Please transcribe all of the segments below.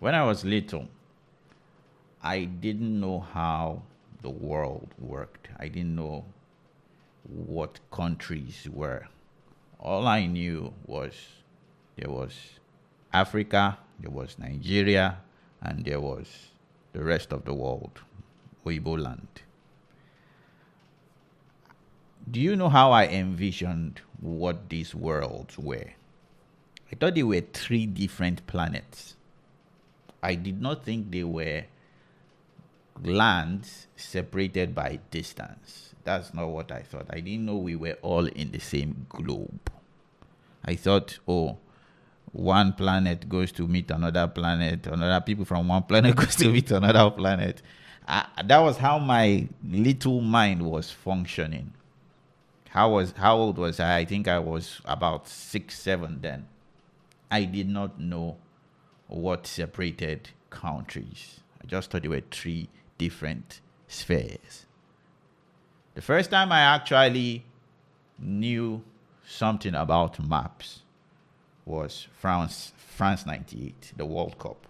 When I was little, I didn't know how the world worked. I didn't know what countries were. All I knew was there was Africa, there was Nigeria, and there was the rest of the world, Weibo land. Do you know how I envisioned what these worlds were? I thought they were three different planets. I did not think they were lands separated by distance. That's not what I thought. I didn't know we were all in the same globe. I thought, oh, one planet goes to meet another planet, another people from one planet goes to meet another planet. That was how my little mind was functioning. How old was I? I think I was about 6, 7 then. I did not know what separated countries. I just thought there were three different spheres. The first time I actually knew something about maps was France 98, the World Cup.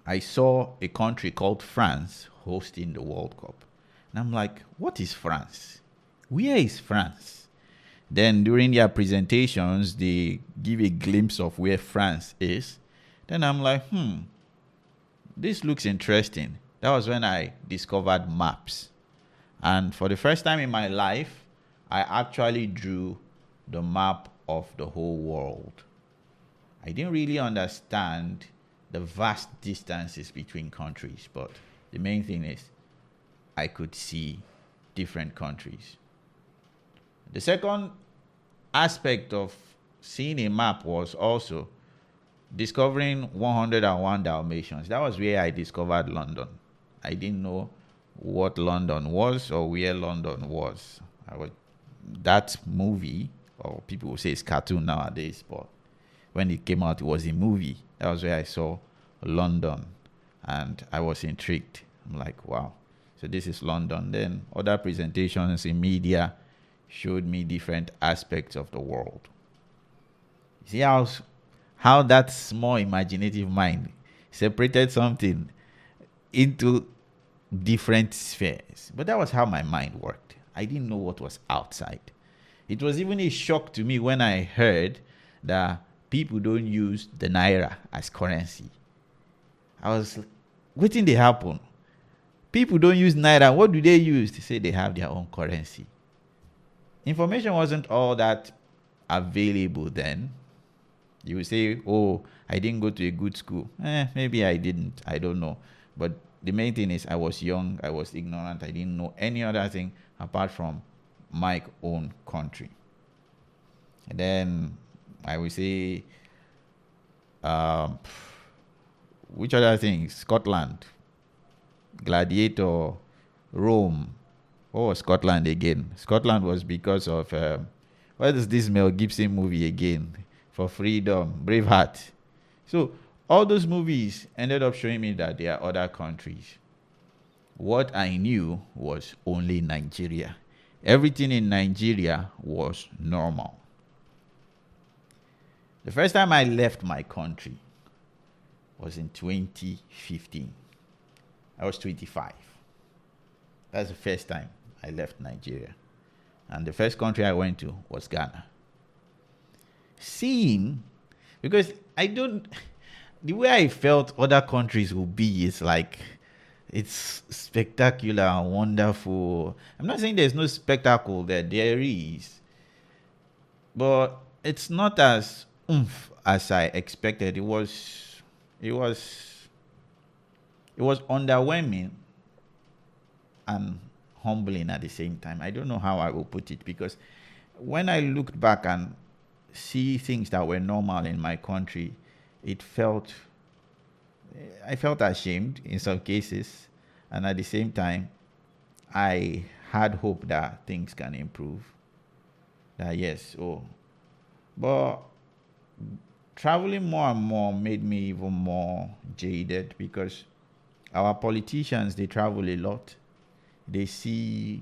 I saw a country called France hosting the World Cup. And I'm like, what is France? Where is France? Then during their presentations, they give a glimpse of where France is. Then I'm like, this looks interesting. That was when I discovered maps. And for the first time in my life, I actually drew the map of the whole world. I didn't really understand the vast distances between countries, but the main thing is I could see different countries. The second aspect of seeing a map was also discovering 101 Dalmatians. That was where I discovered London. I didn't know what London was or where London was. That movie, or people will say it's cartoon nowadays, but when it came out, it was a movie. That was where I saw London, and I was intrigued. I'm like, wow, so this is London. Then other presentations in media showed me different aspects of the world. See how that small imaginative mind separated something into different spheres. But that was how my mind worked. I didn't know what was outside. It was even a shock to me when I heard that people don't use the naira as currency. I was like, what did they happen? People don't use naira. What do they use? They say they have their own currency. Information wasn't all that available then. You would say, oh, I didn't go to a good school. Maybe I didn't. I don't know. But the main thing is I was young. I was ignorant. I didn't know any other thing apart from my own country. And then I would say, which other things? Scotland, Gladiator, Rome. What was Scotland again? Scotland was because of, what is this Mel Gibson movie again? For Freedom, Braveheart. So all those movies ended up showing me that there are other countries. What I knew was only Nigeria. Everything in Nigeria was normal. The first time I left my country was in 2015. I was 25. That's the first time I left Nigeria. And the first country I went to was Ghana. Seeing, because the way I felt other countries would be is like, it's spectacular and wonderful. I'm not saying there's no spectacle there is, but it's not as as I expected. It was underwhelming and humbling at the same time. I don't know how I will put it, because when I looked back and see things that were normal in my country, I felt ashamed in some cases, and at the same time, I had hope that things can improve. That yes, but traveling more and more made me even more jaded, because our politicians, they travel a lot. They see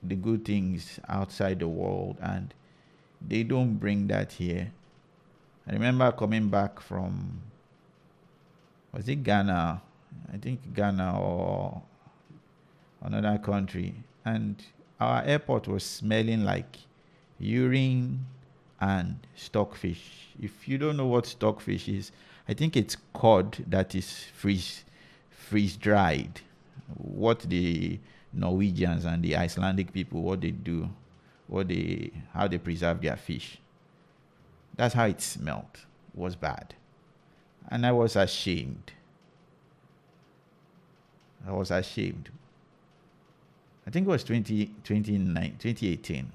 the good things outside the world, and they don't bring that here. I remember coming back from Was it Ghana? I think Ghana or another country. And our airport was smelling like urine and stockfish. If you don't know what stockfish is, I think it's cod that is freeze dried. What the Norwegians and the Icelandic people, what they do, how they preserve their fish. That's how it smelled. It was bad. And I was ashamed. I was ashamed. I think it was 2018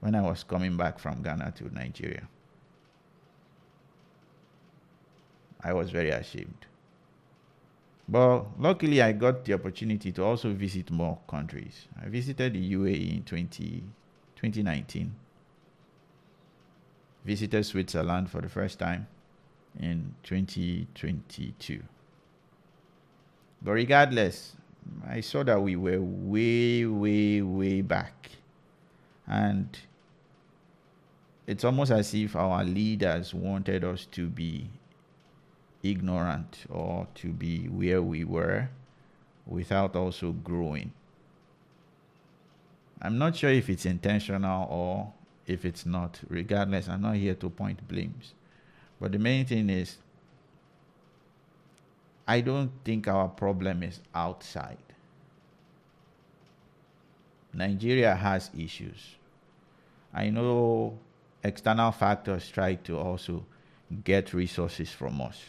when I was coming back from Ghana to Nigeria. I was very ashamed. But luckily, I got the opportunity to also visit more countries. I visited the UAE in 2019. Visited Switzerland for the first time in 2022. But regardless, I saw that we were way, way, way back. And it's almost as if our leaders wanted us to be ignorant or to be where we were without also growing. I'm not sure if it's intentional or if it's not. Regardless, I'm not here to point blames. But the main thing is, I don't think our problem is outside. Nigeria has issues. I know external factors try to also get resources from us.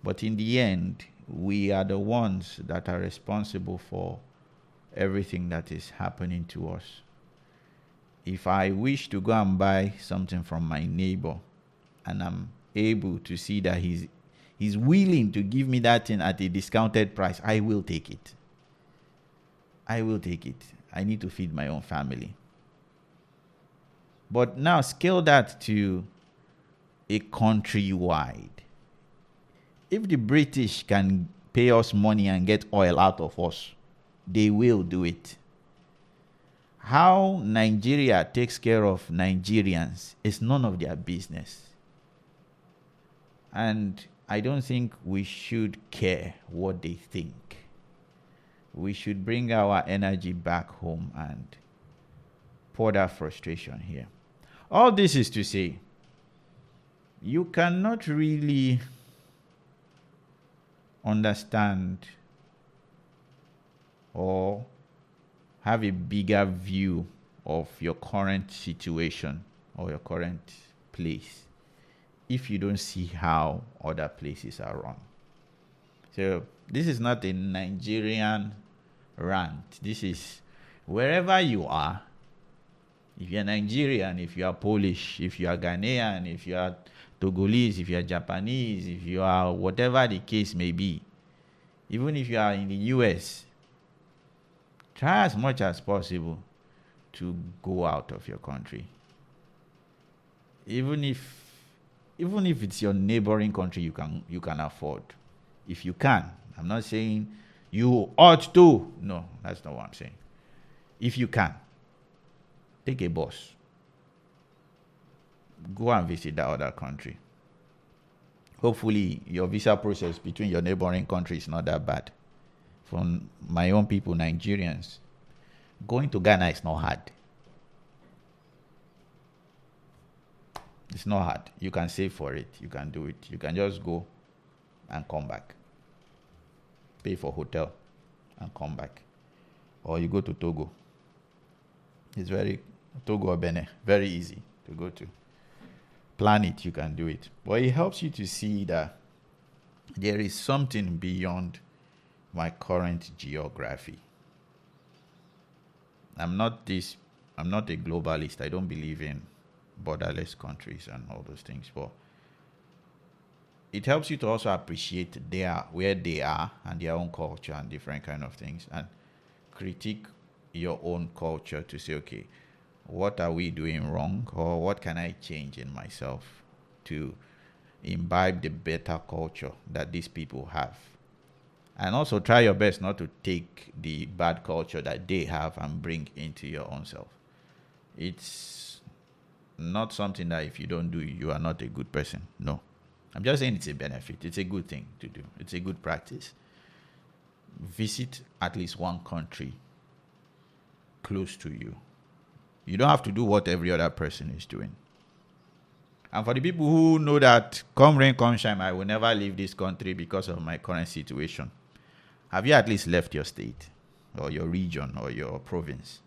But in the end, we are the ones that are responsible for everything that is happening to us. If I wish to go and buy something from my neighbor and I'm able to see that he's willing to give me that thing at a discounted price, I will take it. I will take it. I need to feed my own family. But now scale that to a countrywide. If the British can pay us money and get oil out of us, they will do it. How Nigeria takes care of Nigerians is none of their business. And I don't think we should care what they think. We should bring our energy back home and pour that frustration here. All this is to say, you cannot really understand or have a bigger view of your current situation or your current place if you don't see how other places are run. So this is not a Nigerian rant. This is wherever you are. If you're Nigerian, if you are Polish, if you are Ghanaian, if you are Togolese, if you are Japanese, if you are whatever the case may be, even if you are in the US, try as much as possible to go out of your country. Even if it's your neighboring country, you can afford. If you can. I'm not saying you ought to. No, that's not what I'm saying. If you can, take a bus. Go and visit that other country. Hopefully, your visa process between your neighboring country is not that bad. From my own people, Nigerians, going to Ghana is not hard. It's not hard. You can save for it. You can do it. You can just go and come back. Pay for hotel and come back. Or you go to Togo. It's Togo or Benin, very easy to go to. Plan it, you can do it. But it helps you to see that there is something beyond my current geography. I'm not a globalist. I don't believe in borderless countries and all those things. But it helps you to also appreciate where they are and their own culture and different kind of things, and critique your own culture to say, okay, what are we doing wrong, or what can I change in myself to imbibe the better culture that these people have? And also try your best not to take the bad culture that they have and bring into your own self. It's not something that if you don't do, you are not a good person. No. I'm just saying it's a benefit. It's a good thing to do. It's a good practice. Visit at least one country close to you. You don't have to do what every other person is doing. And for the people who know that come rain, come shine, I will never leave this country because of my current situation. Have you at least left your state or your region or your province?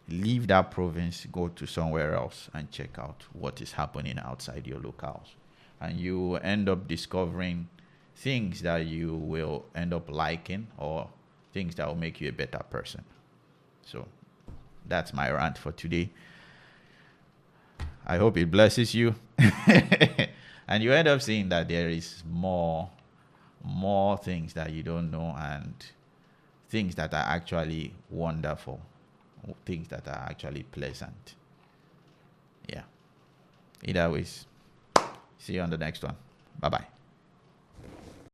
Leave that province, go to somewhere else and check out what is happening outside your locales. And you end up discovering things that you will end up liking or things that will make you a better person. So that's my rant for today. I hope it blesses you. And you end up seeing that there is more things that you don't know, and things that are actually wonderful, things that are actually pleasant. Yeah. Either ways, see you on the next one. Bye-bye.